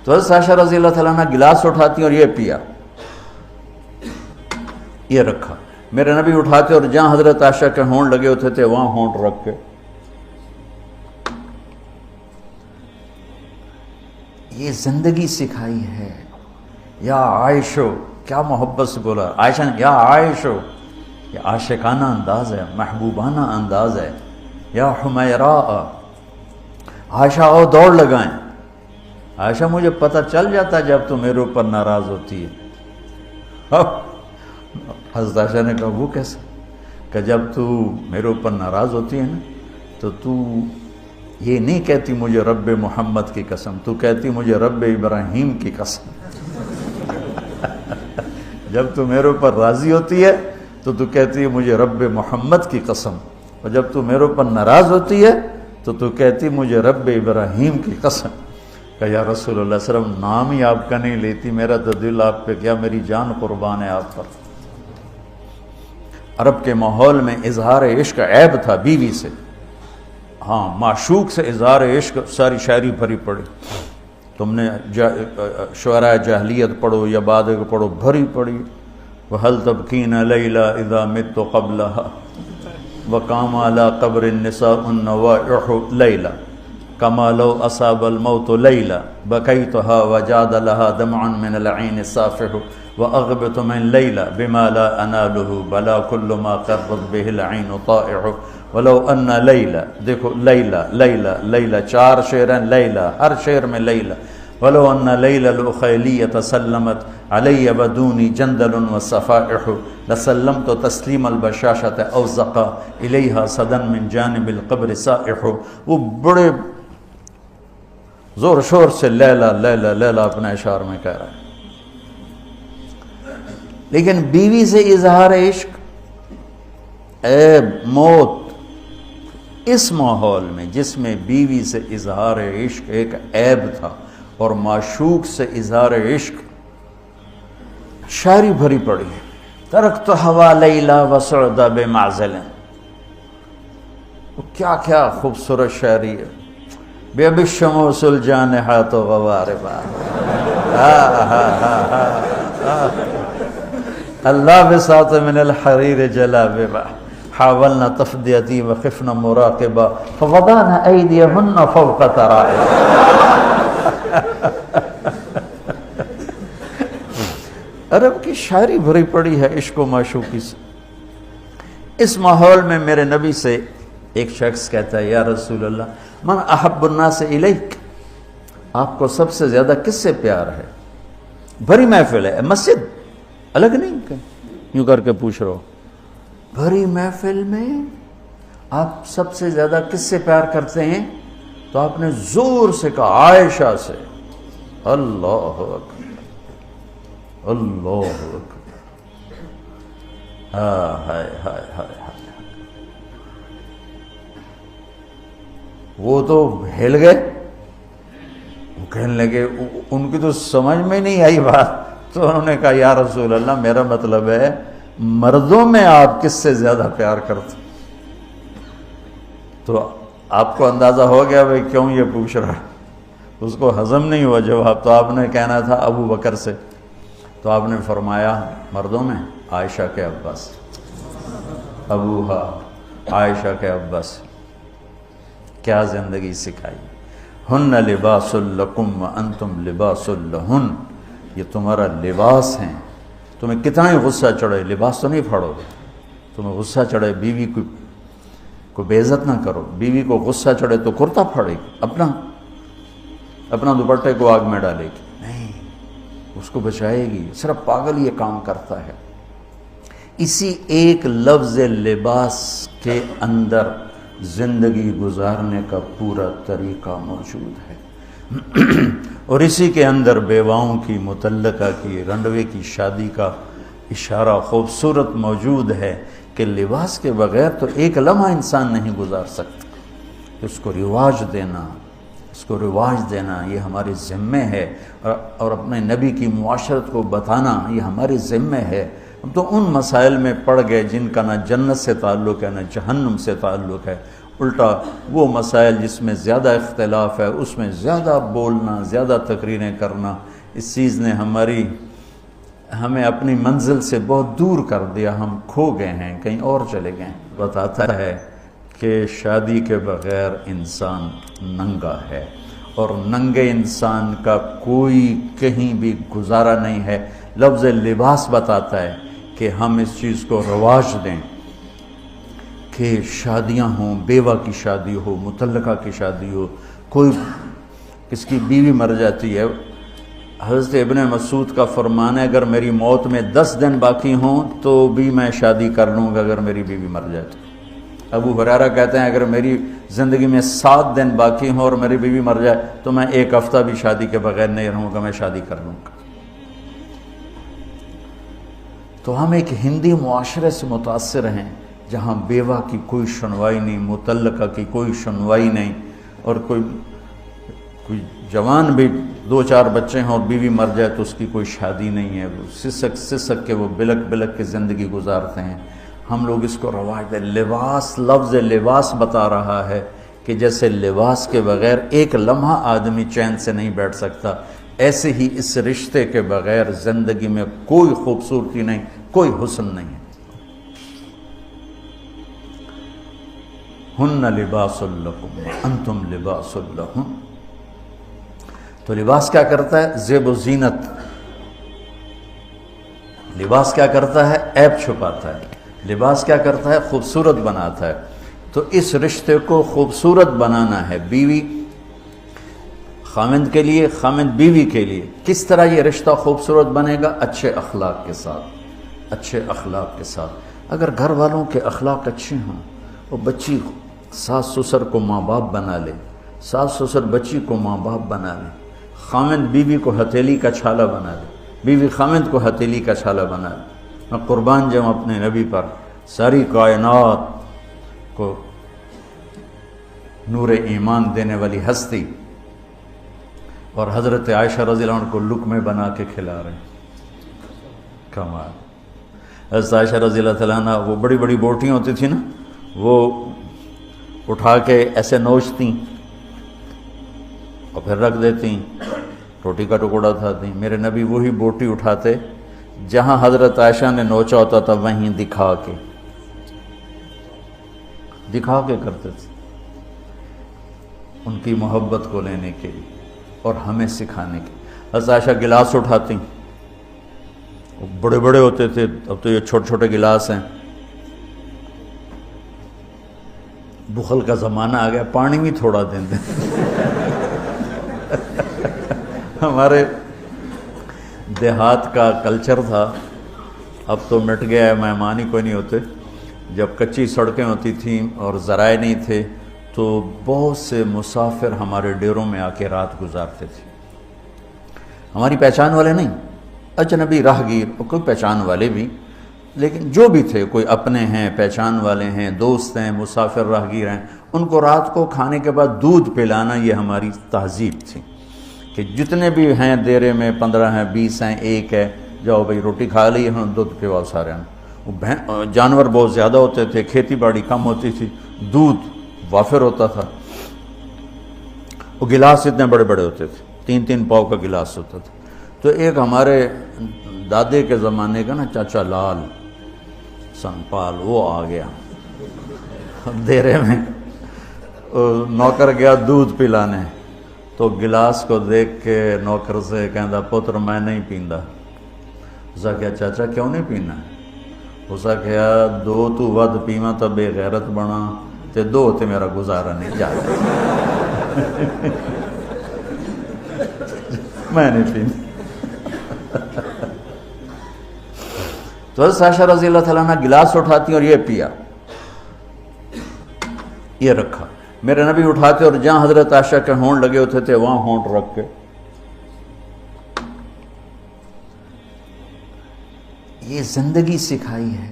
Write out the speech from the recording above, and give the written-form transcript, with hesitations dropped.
تو حضرت عائشہ رضی اللہ تعالیٰ عنہ گلاس اٹھاتی اور یہ پیا، یہ رکھا، میرے نبی اٹھاتے اور جہاں حضرت عائشہ کے ہونٹ لگے ہوتے تھے وہاں ہونٹ رکھ کے، یہ زندگی سکھائی ہے۔ یا عائشو، کیا محبت سے بولا عائشہ نے، یا عائشو، یہ عاشقانہ انداز ہے، محبوبانہ انداز ہے۔ یا حمیراء، عائشہ آؤ دوڑ لگائیں، عائشہ مجھے پتہ چل جاتا جب تو میرے اوپر ناراض ہوتی ہے۔ حضرت عائشہ نے کہا وہ کیسے؟ کہ جب تو میرے اوپر ناراض ہوتی ہے نا تو یہ نہیں کہتی مجھے رب محمد کی قسم، تو کہتی مجھے رب ابراہیم کی قسم۔ جب تو میرے اوپر راضی ہوتی ہے تو کہتی ہے مجھے رب محمد کی قسم، اور جب تو میرے اوپر ناراض ہوتی ہے تو کہتی مجھے رب ابراہیم کی قسم۔ کہ یا رسول اللہ صلی اللہ علیہ وسلم نام ہی آپ کا نہیں لیتی، میرا تو دل آپ پہ کیا، میری جان قربان ہے آپ پر۔ عرب کے ماحول میں اظہار عشق عیب تھا بیوی سے، ہاں معشوق سے اظہار عشق ساری شاعری بھری پڑی، تم نے شعراء جاہلیت پڑھو یا بعد کو پڑھو، بھری پڑی۔ وَهَلْ تَبْكِينَ لَيْلَا إِذَا مِتُّ قَبْلَهَا وَقَامَ عَلَىٰ قَبْرِ النِّسَاءُ النَّوَائِحُ لَيْلَا كَمَا لَوْ أَصَابَ الْمَوْتُ لَيْلَا بَكَيْتُهَا وَجَادَ لَهَا دَمْعًا مِنَ الْعَيْنِ صَافِحُ وَأَغْبِطُ مِنْ لَيْلَا بِمَا لَا أَنَالُهُ بَلَا كُلُّ مَا قَرَّتْ بِهِ الْعَيْنُ طَائِحُ وَلَوْ أَنَّ لَيْلَا، دیکھو لیلہ لیلہ لیلہ، چار شعر ہیں لیلہ، ہر شعر میں لیلہ۔ وَلَوْ أَنَّ لَيْلَ الْأُخَيْلِيَّةَ سَلَّمَتْ عَلَيَّ بَدُونِي جَنْدَلٌ وَصَفَائِحُ لَسَلَّمْتُ تَسْلِيمَ الْبَشَاشَةَ أَوْ زَقَى إِلَيْهَا صَدًا مِنْ جَانِبِ الْقَبْرِ سَائِحُ۔ وہ بڑے زور شور سے لیلہ لیلہ لیلہ اپنے اشعار میں کہہ رہا ہے، لیکن بیوی سے اظہار عشق عیب، موت، اس ماحول میں جس میں بیوی سے اظہار عشق ایک عیب تھا اور معشوق سے اظہار عشق شاعری بھری پڑی ہے۔ ترکت ہوا لیلا وسعد بمعزل، کیا کیا خوبصورت شاعری ہے۔ بے اب الشموس الجانحات غواربا، اللہ بساط من الحریر جلاببا حاولنا تفدیتی وخفنا مراقبا فوضعنا ایدیہن فوق ترائب۔ عرب کی شاعری بھری پڑی ہے عشق و معشوقی سے۔ اس ماحول میں میرے نبی سے ایک شخص کہتا ہے یا رسول اللہ من احب الناس الیک، آپ کو سب سے زیادہ کس سے پیار ہے؟ بھری محفل ہے، مسجد الگ نہیں یوں کر کے پوچھ رہا ہو، بھری محفل میں آپ سب سے زیادہ کس سے پیار کرتے ہیں؟ تو آپ نے زور سے کہا عائشہ سے۔ اللہ اکبر اللہ اکبر، ہائے ہائے ہائے ہائے، وہ تو ہل گئے، وہ کہنے لگے، ان کی تو سمجھ میں نہیں آئی بات، تو انہوں نے کہا یا رسول اللہ میرا مطلب ہے مردوں میں آپ کس سے زیادہ پیار کرتے؟ تو آپ کو اندازہ ہو گیا بھائی کیوں یہ پوچھ رہا ہے، اس کو ہضم نہیں ہوا جواب، تو آپ نے کہنا تھا ابو بکر سے، تو آپ نے فرمایا مردوں میں عائشہ کے ابا سے، ابوہا عائشہ کے ابا سے۔ کیا زندگی سکھائی، ہن لباس لکم وانتم لباس لہن، یہ تمہارا لباس ہیں، تمہیں کتنا ہی غصہ چڑھے لباس تو نہیں پھاڑو گے، تمہیں غصہ چڑھے بیوی کو بے عزت نہ کرو، بیوی کو غصہ چڑھے تو کرتا پھاڑے گی، اپنا دوپٹے کو آگ میں ڈالے گی، نہیں اس کو بچائے گی، صرف پاگل یہ کام کرتا ہے۔ اسی ایک لفظ لباس کے اندر زندگی گزارنے کا پورا طریقہ موجود ہے، اور اسی کے اندر بیواؤں کی، مطلقہ کی، رنڈوے کی شادی کا اشارہ خوبصورت موجود ہے کہ لباس کے بغیر تو ایک لمحہ انسان نہیں گزار سکتا، اس کو رواج دینا یہ ہمارے ذمے ہے، اور اپنے نبی کی معاشرت کو بتانا یہ ہمارے ذمے ہے۔ ہم تو ان مسائل میں پڑ گئے جن کا نہ جنت سے تعلق ہے نہ جہنم سے تعلق ہے، الٹا وہ مسائل جس میں زیادہ اختلاف ہے اس میں زیادہ بولنا، زیادہ تقریریں کرنا، اس چیز نے ہمیں اپنی منزل سے بہت دور کر دیا، ہم کھو گئے ہیں، کہیں اور چلے گئے ہیں۔ بتاتا ہے کہ شادی کے بغیر انسان ننگا ہے، اور ننگے انسان کا کوئی کہیں بھی گزارا نہیں ہے۔ لفظ لباس بتاتا ہے کہ ہم اس چیز کو رواج دیں کہ شادیاں ہوں، بیوہ کی شادی ہو، مطلقہ کی شادی ہو، کوئی کس کی بیوی مر جاتی ہے، حضرت ابن مسعود کا فرمان ہے اگر میری موت میں 10 دن باقی ہوں تو بھی میں شادی کر لوں گا اگر میری بیوی مر جائے تو۔ ابو ہریرہ کہتے ہیں اگر میری زندگی میں 7 دن باقی ہوں اور میری بیوی مر جائے تو میں 1 ہفتہ بھی شادی کے بغیر نہیں رہوں گا، میں شادی کر لوں گا۔ تو ہم ایک ہندی معاشرے سے متاثر ہیں جہاں بیوہ کی کوئی سنوائی نہیں، مطلقہ کی کوئی سنوائی نہیں، اور کوئی جوان بھی 2-4 بچے ہیں اور بیوی مر جائے تو اس کی کوئی شادی نہیں ہے، وہ سسک کے وہ بلک کے زندگی گزارتے ہیں۔ ہم لوگ اس کو رواج دیں۔ لباس، لفظ لباس بتا رہا ہے کہ جیسے لباس کے بغیر ایک لمحہ آدمی چین سے نہیں بیٹھ سکتا، ایسے ہی اس رشتے کے بغیر زندگی میں کوئی خوبصورتی نہیں، کوئی حسن نہیں ہے۔ ہن لباس لکم انتم لباس لہن۔ تو لباس کیا کرتا ہے؟ زیب و زینت۔ لباس کیا کرتا ہے؟ عیب چھپاتا ہے۔ لباس کیا کرتا ہے؟ خوبصورت بناتا ہے۔ تو اس رشتے کو خوبصورت بنانا ہے، بیوی خامند کے لیے، خامند بیوی کے لیے۔ کس طرح یہ رشتہ خوبصورت بنے گا؟ اچھے اخلاق کے ساتھ، اچھے اخلاق کے ساتھ۔ اگر گھر والوں کے اخلاق اچھے ہوں، وہ بچی ساس سسر کو ماں باپ بنا لے، ساس سسر بچی کو ماں باپ بنا لے، خامند بیوی کو ہتھیلی کا چھالا بنا لے، بیوی خامند کو ہتھیلی کا چھالا بنا لے۔ میں قربان جاؤں اپنے نبی پر، ساری کائنات کو نور ایمان دینے والی ہستی، اور حضرت عائشہ رضی اللہ عنہ کو لقمے بنا کے کھلا رہے ہیں۔ کمال۔ حضرت عائشہ رضی اللہ تعالیٰ عنہ، وہ بڑی بڑی بوٹیاں ہوتی تھی نا، وہ اٹھا کے ایسے نوچتیں اور پھر رکھ دیتی، روٹی کا ٹکڑا اٹھاتی۔ میرے نبی وہی بوٹی اٹھاتے جہاں حضرت عائشہ نے نوچا ہوتا تھا، وہیں دکھا کے کرتے تھے، ان کی محبت کو لینے کے لیے اور ہمیں سکھانے کے۔ حضرت عائشہ گلاس اٹھاتی، وہ بڑے بڑے ہوتے تھے، اب تو یہ چھوٹے چھوٹے گلاس ہیں۔ بخل کا زمانہ آ گیا، پانی بھی تھوڑا دیں دیں۔ ہمارے دیہات کا کلچر تھا، اب تو مٹ گیا ہے، مہمان ہی کوئی نہیں ہوتے۔ جب کچی سڑکیں ہوتی تھیں اور ذرائع نہیں تھے تو بہت سے مسافر ہمارے ڈیروں میں آ کے رات گزارتے تھے، ہماری پہچان والے نہیں، اجنبی راہگیر، اور کوئی پہچان والے بھی، لیکن جو بھی تھے، کوئی اپنے ہیں، پہچان والے ہیں، دوست ہیں، مسافر راہگیر ہیں، ان کو رات کو کھانے کے بعد دودھ پلانا یہ ہماری تہذیب تھی کہ جتنے بھی ہیں دیرے میں، 15 ہیں، 20 ہیں، 1 ہے، جاؤ بھائی روٹی کھا لی، ہم دودھ پلاؤ سارے ہیں۔ جانور بہت زیادہ ہوتے تھے، کھیتی باڑی کم ہوتی تھی، دودھ وافر ہوتا تھا۔ وہ گلاس اتنے بڑے بڑے ہوتے تھے، 3 پاؤ کا گلاس ہوتا تھا۔ تو ایک ہمارے دادے کے زمانے کا نا چاچا لال سنپال، وہ آ گیا دیرے میں، نوکر گیا دودھ پلانے، تو گلاس کو دیکھ کے نوکر سے کہندا پتر میں نہیں پیندا۔ اسا کہا چاچا کیوں نہیں پینا؟ اسا کہا 2 تو ود پیواں تو بے غیرت بنا، تے 2 تے میرا گزارا نہیں جاتا۔ میں نہیں پیندا۔ تو حضرت عائشہ رضی اللہ تعالیٰ عنہ گلاس اٹھاتی اور یہ پیا، یہ رکھا۔ میرے نبی اٹھاتے اور جہاں حضرت عائشہ کے ہونٹ لگے ہوتے تھے وہاں ہونٹ رکھ کے، یہ زندگی سکھائی ہے۔